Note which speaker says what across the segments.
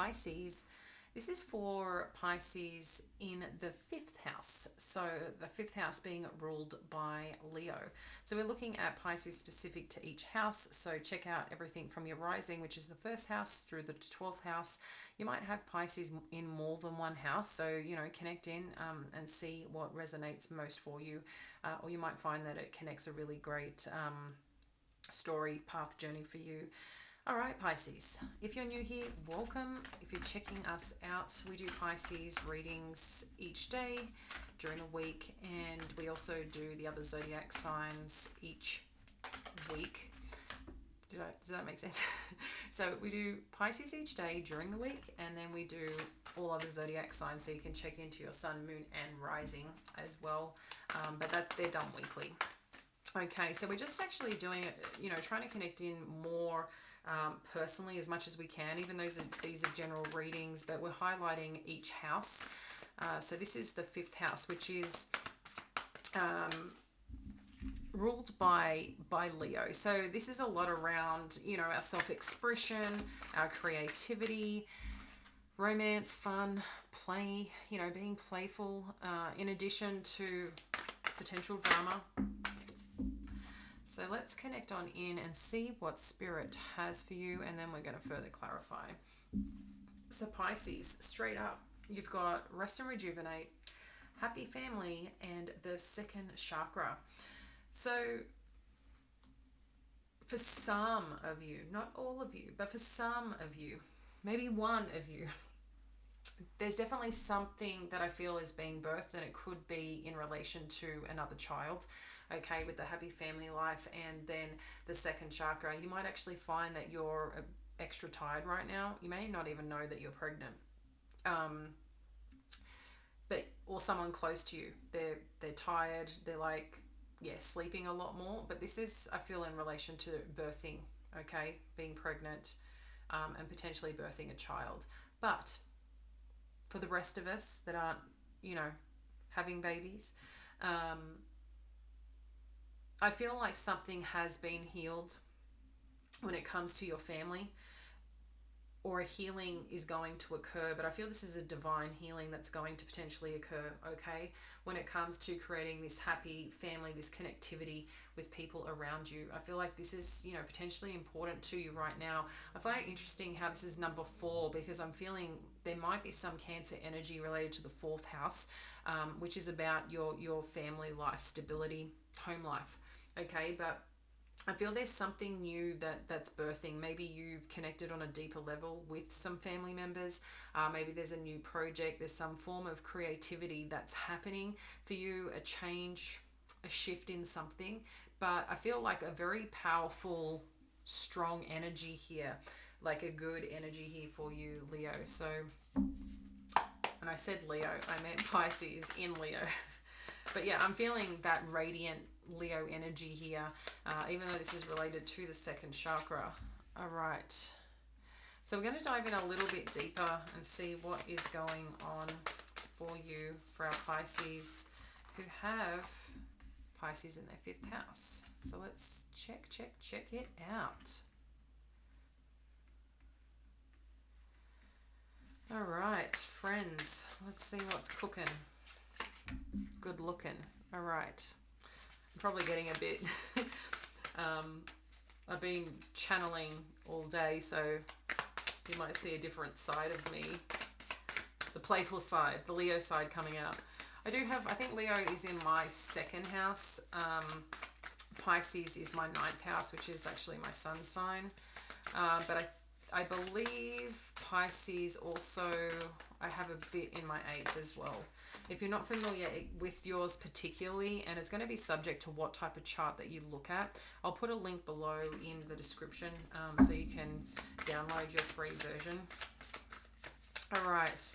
Speaker 1: Pisces. This is for Pisces in the fifth house. So the fifth house being ruled by Leo. So we're looking at Pisces specific to each house. So check out everything from your rising, which is the first house, through the 12th house. You might have Pisces in more than one house. So, connect in and see what resonates most for you. Or you might find that it connects a really great story, path, journey for you. All right, Pisces, if you're new here, welcome. If you're checking us out, we do Pisces readings each day during the week, and we also do the other zodiac signs each week. Does that make sense? So we do Pisces each day during the week, and then we do all other zodiac signs, so you can check into your sun, moon, and rising as well. But they're done weekly. Okay, so we're just actually doing it, trying to connect in more personally as much as we can, even though these are general readings, but we're highlighting each house. So this is the fifth house, which is ruled by Leo. So this is a lot around, our self-expression, our creativity, romance, fun, play, being playful, in addition to potential drama. So let's connect on in and see what Spirit has for you, and then we're going to further clarify. So Pisces, straight up, you've got rest and rejuvenate, happy family, and the second chakra. So for some of you, not all of you, but for some of you, maybe one of you, there's definitely something that I feel is being birthed, and it could be in relation to another child. Okay, with the happy family life and then the second chakra, you might actually find that you're extra tired right now. You may not even know that you're pregnant, or someone close to you. They're tired. They're like, sleeping a lot more. But this is, I feel, in relation to birthing. Okay, being pregnant, and potentially birthing a child. But for the rest of us that aren't, having babies, I feel like something has been healed when it comes to your family, or a healing is going to occur, but I feel this is a divine healing that's going to potentially occur, okay, when it comes to creating this happy family, this connectivity with people around you. I feel like this is, potentially important to you right now. I find it interesting how this is number 4, because I'm feeling there might be some Cancer energy related to the 4th house, which is about your family life, stability, home life, okay, but I feel there's something new that's birthing. Maybe you've connected on a deeper level with some family members. Maybe there's a new project. There's some form of creativity that's happening for you, a change, a shift in something. But I feel like a very powerful, strong energy here, like a good energy here for you, Leo. So, and I said Leo, I meant Pisces in Leo. But yeah, I'm feeling that radiant Leo energy here, even though this is related to the second chakra. All right. So we're going to dive in a little bit deeper and see what is going on for you, for our Pisces who have Pisces in their 5th house. So let's check it out. All right, friends, let's see what's cooking. Good looking. All right. I'm probably getting a bit I've been channeling all day, so you might see a different side of me, the playful side, the Leo side coming out. I think Leo is in my 2nd house. Pisces is my 9th house, which is actually my sun sign, but I believe Pisces also, I have a bit in my 8th as well. If you're not familiar with yours particularly, and it's going to be subject to what type of chart that you look at, I'll put a link below in the description, so you can download your free version. All right,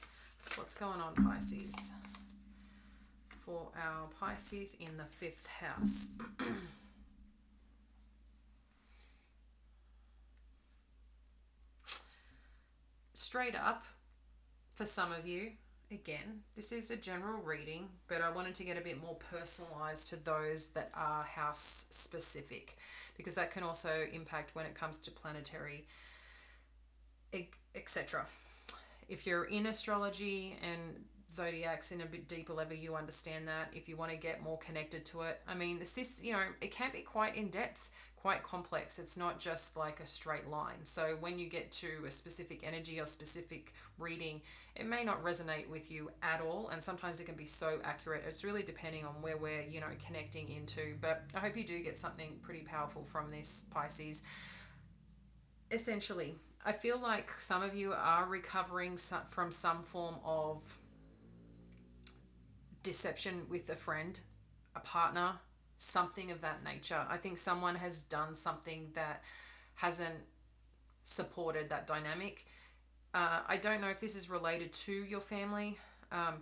Speaker 1: what's going on, Pisces? For our Pisces in the 5th house. Straight up, for some of you, again, this is a general reading, but I wanted to get a bit more personalized to those that are house specific, because that can also impact when it comes to planetary, etc. If you're in astrology and zodiacs in a bit deeper level, you understand that. If you want to get more connected to it, I mean, this, it can be quite in depth, quite complex. It's not just like a straight line. So when you get to a specific energy or specific reading, it may not resonate with you at all, and sometimes it can be so accurate. It's really depending on where we're, connecting into. But I hope you do get something pretty powerful from this, Pisces. Essentially, I feel like some of you are recovering from some form of deception with a friend, a partner, something of that nature. I think someone has done something that hasn't supported that dynamic. I don't know if this is related to your family,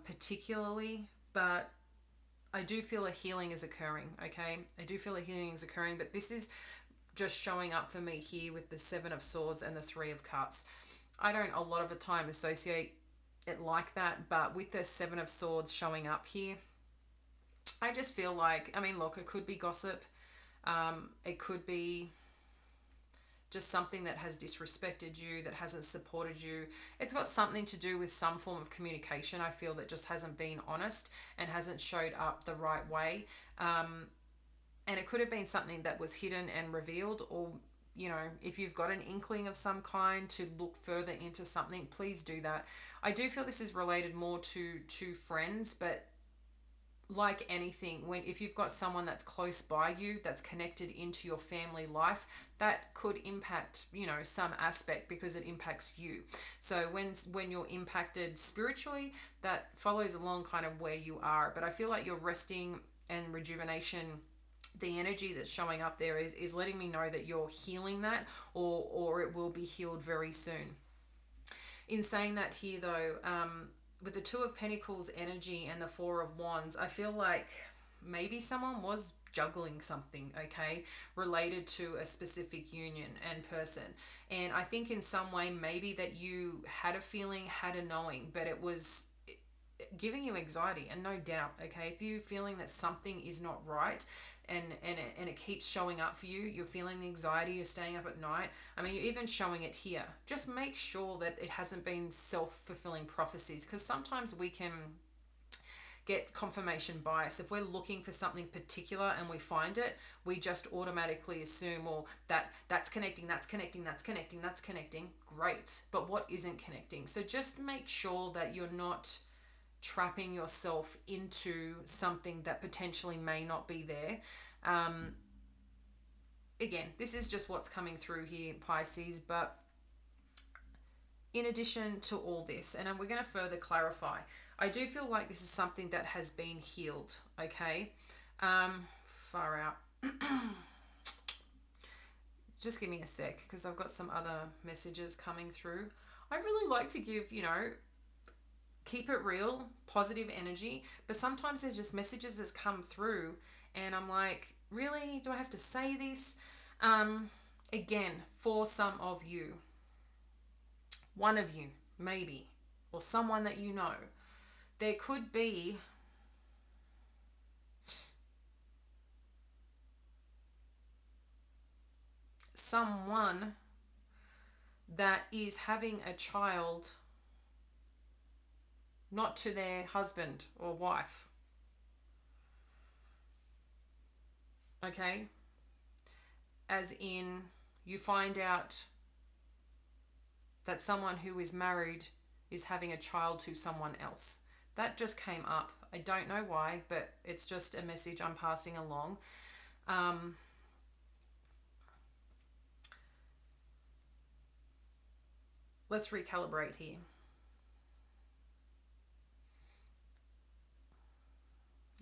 Speaker 1: particularly, but I do feel a healing is occurring, okay? I do feel a healing is occurring, but this is just showing up for me here with the Seven of Swords and the Three of Cups. I don't a lot of the time associate it like that, but with the Seven of Swords showing up here, I just feel like, I mean, look, it could be gossip. It could be just something that has disrespected you, that hasn't supported you. It's got something to do with some form of communication, I feel, that just hasn't been honest and hasn't showed up the right way. And it could have been something that was hidden and revealed, or if you've got an inkling of some kind to look further into something, please do that. I do feel this is related more to friends, but like anything, if you've got someone that's close by you, that's connected into your family life, that could impact some aspect, because it impacts you. So when you're impacted spiritually, that follows along kind of where you are. But I feel like your resting and rejuvenation, the energy that's showing up there is letting me know that you're healing that, or it will be healed very soon. In saying that here though, with the Two of Pentacles energy and the Four of Wands, I feel like maybe someone was juggling something, okay, related to a specific union and person. And I think in some way maybe that you had a feeling, had a knowing, but it was giving you anxiety, and no doubt, okay, if you're feeling that something is not right, and it keeps showing up for you, you're feeling the anxiety, you're staying up at night, I mean, you're even showing it here. Just make sure that it hasn't been self-fulfilling prophecies, because sometimes we can get confirmation bias. If we're looking for something particular and we find it, we just automatically assume, well, that's connecting, that's connecting, that's connecting, that's connecting. Great, but what isn't connecting? So just make sure that you're not trapping yourself into something that potentially may not be there. Again, this is just what's coming through here, Pisces, but in addition to all this, and we're going to further clarify, I do feel like this is something that has been healed, okay? Far out. Just give me a sec, because I've got some other messages coming through. I really like to give, keep it real, positive energy, but sometimes there's just messages that come through and I'm like, really, do I have to say this? Again, for some of you, one of you maybe, or someone that you know, there could be someone that is having a child not to their husband or wife. Okay? As in, you find out that someone who is married is having a child to someone else. That just came up. I don't know why, but it's just a message I'm passing along. Let's recalibrate here.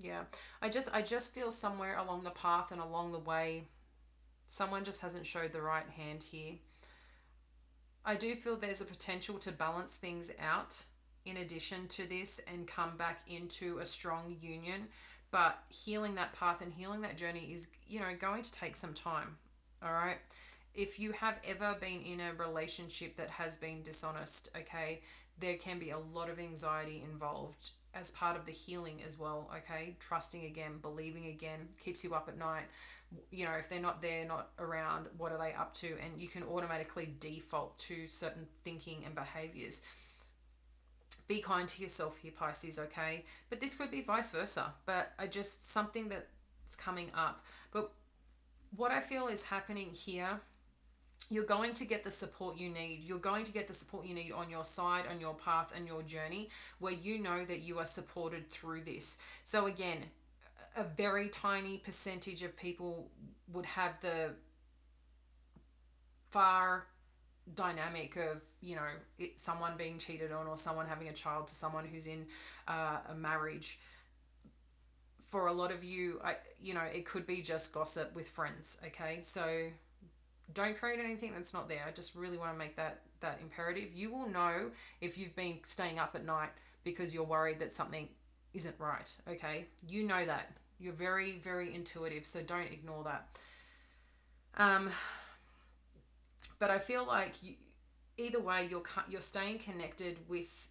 Speaker 1: Yeah, I just feel somewhere along the path and along the way, someone just hasn't showed the right hand here. I do feel there's a potential to balance things out in addition to this and come back into a strong union, but healing that path and healing that journey is, going to take some time. All right. If you have ever been in a relationship that has been dishonest, okay, there can be a lot of anxiety involved as part of the healing as well, okay? Trusting again, believing again, keeps you up at night. If they're not there, not around, what are they up to? And you can automatically default to certain thinking and behaviors. Be kind to yourself here, Pisces, okay? But this could be vice versa. But I just, something that's coming up. But what I feel is happening here, you're going to get the support you need. You're going to get the support you need on your side, on your path, and your journey, where you know that you are supported through this. So again, a very tiny percentage of people would have the far dynamic of, you know, someone being cheated on, or someone having a child to someone who's in a marriage. For a lot of you, it could be just gossip with friends, okay? So don't create anything that's not there. I just really want to make that imperative. You will know if you've been staying up at night because you're worried that something isn't right, okay? You know that. You're very, very intuitive, so don't ignore that. But I feel like either way, you're staying connected with,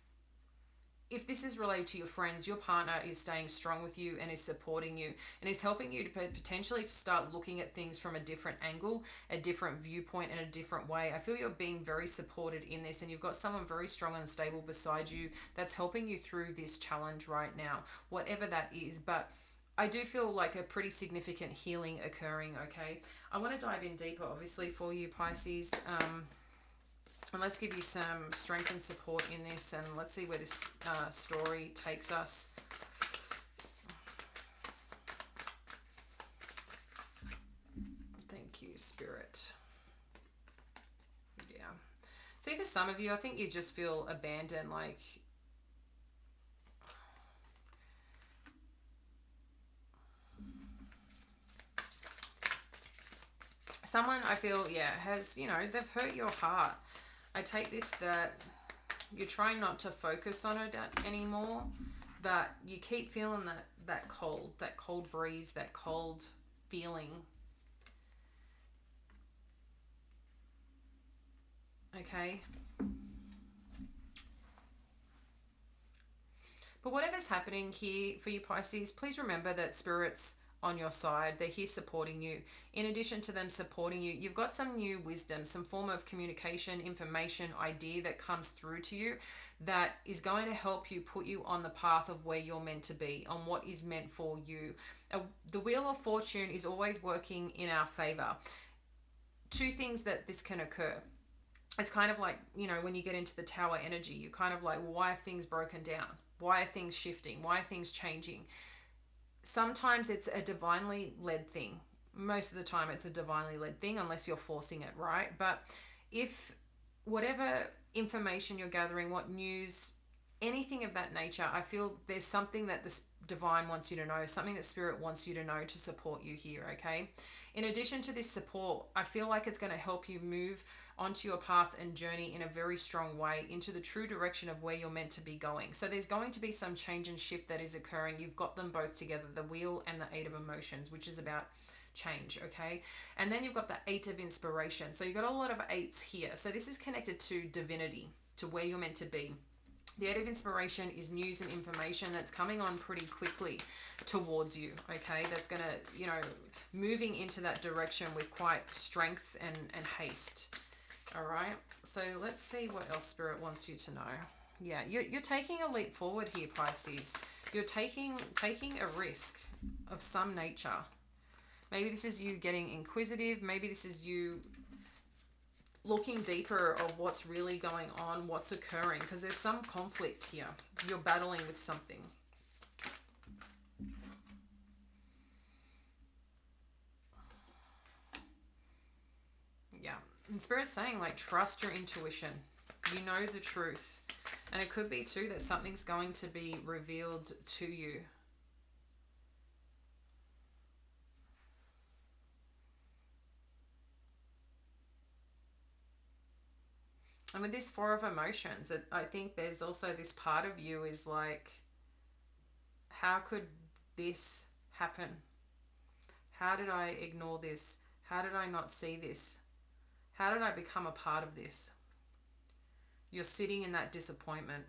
Speaker 1: if this is related to your friends, your partner is staying strong with you and is supporting you and is helping you to potentially to start looking at things from a different angle, a different viewpoint, and a different way. I feel you're being very supported in this, and you've got someone very strong and stable beside you that's helping you through this challenge right now, whatever that is. But I do feel like a pretty significant healing occurring, okay? I want to dive in deeper, obviously, for you, Pisces. And let's give you some strength and support in this, and let's see where this story takes us. Thank you, Spirit. Yeah. See, for some of you, I think you just feel abandoned, like someone, I feel, has, they've hurt your heart. I take this that you're trying not to focus on it anymore, but you keep feeling that cold breeze, that cold feeling. Okay. But whatever's happening here for you, Pisces, please remember that Spirit's on your side. They're here supporting you. In addition to them supporting you, you've got some new wisdom, some form of communication, information, idea that comes through to you that is going to help you, put you on the path of where you're meant to be, on what is meant for you. The Wheel of Fortune is always working in our favor. Two things that this can occur. It's kind of like, when you get into the Tower energy, you're kind of like, why have things broken down? Why are things shifting? Why are things changing? Sometimes it's a divinely led thing. Most of the time it's a divinely led thing, unless you're forcing it, right? But if whatever information you're gathering, what news, anything of that nature, I feel there's something that the divine wants you to know, something that Spirit wants you to know to support you here, okay? In addition to this support, I feel like it's going to help you move onto your path and journey in a very strong way into the true direction of where you're meant to be going. So there's going to be some change and shift that is occurring. You've got them both together, the Wheel and the Eight of Emotions, which is about change, okay? And then you've got the Eight of Inspiration. So you've got a lot of eights here. So this is connected to divinity, to where you're meant to be. The Eight of Inspiration is news and information that's coming on pretty quickly towards you, okay? That's going to, moving into that direction with quite strength and haste. All right, so let's see what else Spirit wants you to know. Yeah, you're taking a leap forward here, Pisces. You're taking a risk of some nature. Maybe this is you getting inquisitive. Maybe this is you looking deeper of what's really going on, what's occurring, because there's some conflict here. You're battling with something. Yeah. And Spirit's saying, like, trust your intuition. You know the truth. And it could be, too, that something's going to be revealed to you. And with this Four of Emotions, I think there's also this part of you is like, how could this happen? How did I ignore this? How did I not see this? How did I become a part of this? You're sitting in that disappointment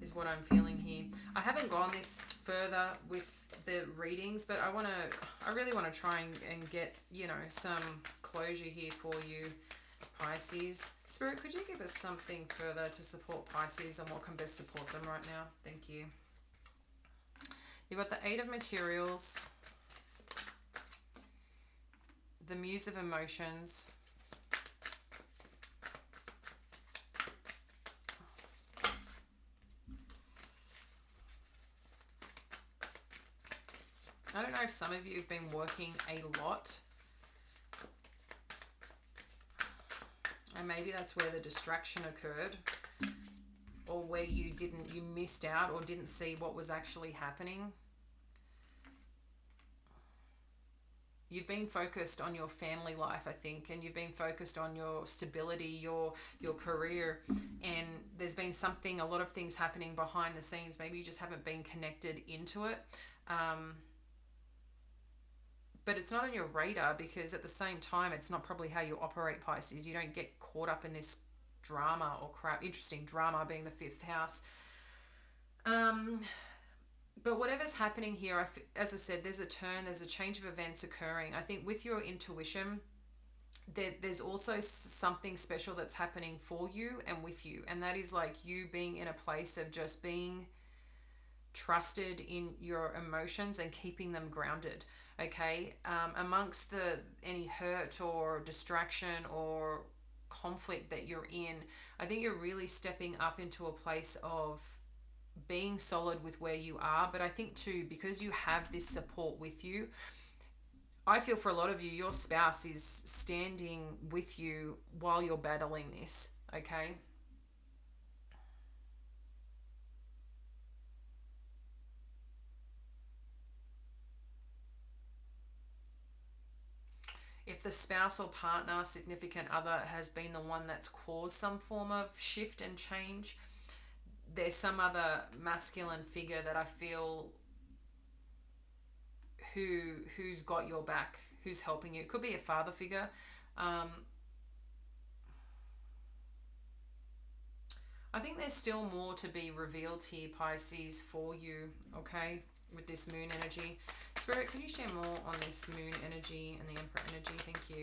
Speaker 1: is what I'm feeling here. I haven't gone this further with the readings, but I really want to try and get, some closure here for you. Pisces. Spirit, could you give us something further to support Pisces and what can best support them right now? Thank you. You've got the Eight of Materials, the Muse of Emotions, I don't know if some of you have been working a lot, and maybe that's where the distraction occurred, or where you missed out or didn't see what was actually happening. You've been focused on your family life, I think, and you've been focused on your stability, your career, and there's been a lot of things happening behind the scenes. Maybe you just haven't been connected into it. But it's not on your radar because at the same time, it's not probably how you operate, Pisces. You don't get caught up in this drama or crap. Interesting, drama being the fifth house. But whatever's happening here, as I said, there's a change of events occurring. I think with your intuition, there's also something special that's happening for you and with you. And that is like you being in a place of just being trusted in your emotions and keeping them grounded. Okay, amongst any hurt or distraction or conflict that you're in, I think you're really stepping up into a place of being solid with where you are. But I think too, because you have this support with you, I feel for a lot of you, your spouse is standing with you while you're battling this. Okay. If the spouse or partner, significant other, has been the one that's caused some form of shift and change, there's some other masculine figure that I feel who's got your back, who's helping you. It could be a father figure. I think there's still more to be revealed here, Pisces, for you, okay, with this moon energy. Spirit, can you share more on this moon energy and the Emperor energy? Thank you.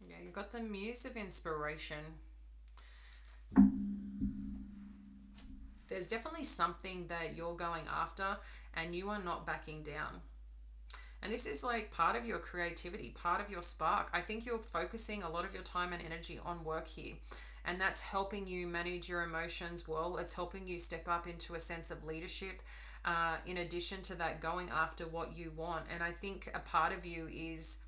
Speaker 1: Yeah, you've got the Muse of Inspiration. There's definitely something that you're going after and you are not backing down. And this is like part of your creativity, part of your spark. I think you're focusing a lot of your time and energy on work here. And that's helping you manage your emotions well. It's helping you step up into a sense of leadership. In addition to that, going after what you want. And I think a part of you is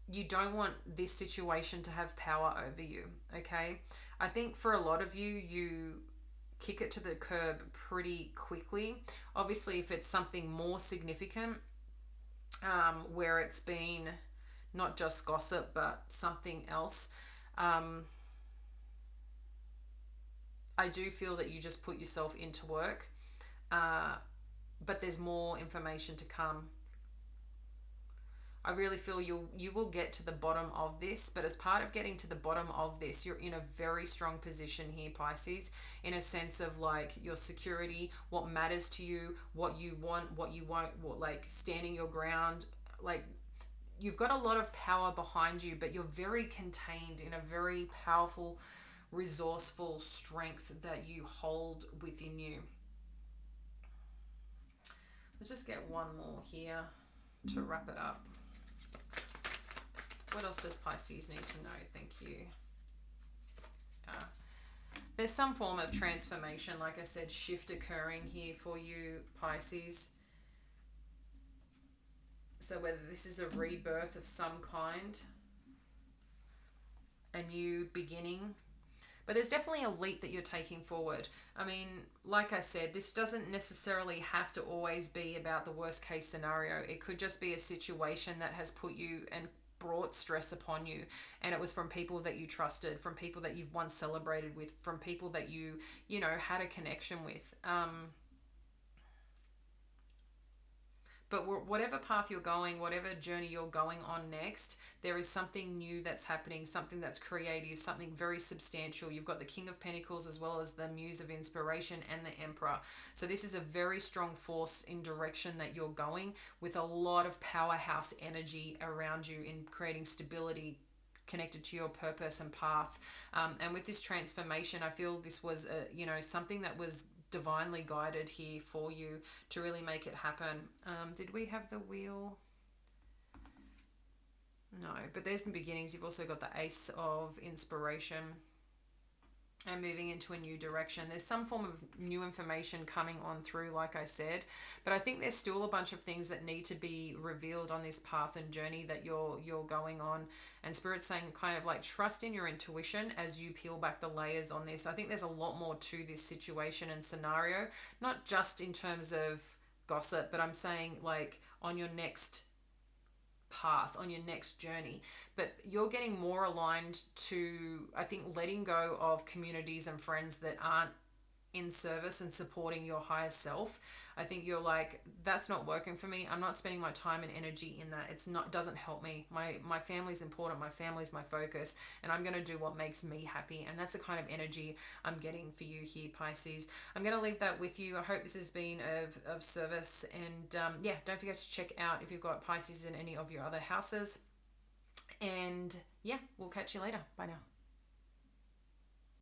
Speaker 1: you don't want this situation to have power over you, okay? I think for a lot of you, you kick it to the curb pretty quickly. Obviously, if it's something more significant, where it's been not just gossip, but something else, I do feel that you just put yourself into work, but there's more information to come. I really feel you will get to the bottom of this, but as part of getting to the bottom of this, you're in a very strong position here, Pisces, in a sense of like your security, what matters to you, what you want, what you won't, like standing your ground. Like you've got a lot of power behind you, but you're very contained in a very powerful, resourceful strength that you hold within you. Let's just get one more here to wrap it up. What else does Pisces need to know? Thank you. There's some form of transformation, like I said, shift occurring here for you, Pisces. So whether this is a rebirth of some kind, a new beginning, but there's definitely a leap that you're taking forward. I mean, like I said, this doesn't necessarily have to always be about the worst case scenario. It could just be a situation that has put you and brought stress upon you, and it was from people that you trusted, from people that you've once celebrated with, from people that you had a connection with. But whatever path you're going, whatever journey you're going on next, there is something new that's happening, something that's creative, something very substantial. You've got the King of Pentacles as well as the Muse of Inspiration and the Emperor. So this is a very strong force in direction that you're going, with a lot of powerhouse energy around you in creating stability connected to your purpose and path. And with this transformation, I feel this was something that was divinely guided here for you to really make it happen. Did we have the wheel? No, but there's the beginnings. You've also got the Ace of Inspiration and moving into a new direction. There's some form of new information coming on through, like I said, but I think there's still a bunch of things that need to be revealed on this path and journey that you're going on. And Spirit's saying kind of like trust in your intuition as you peel back the layers on this. I think there's a lot more to this situation and scenario, not just in terms of gossip, but I'm saying like on your next path, on your next journey. But you're getting more aligned to, I think, letting go of communities and friends that aren't in service and supporting your higher self. I think you're like, that's not working for me. I'm not spending my time and energy in that. It's not, doesn't help me. My family's important. My family's my focus, and I'm going to do what makes me happy. And that's the kind of energy I'm getting for you here, Pisces. I'm going to leave that with you. I hope this has been of service. And yeah, don't forget to check out if you've got Pisces in any of your other houses. And yeah, we'll catch you later. Bye now.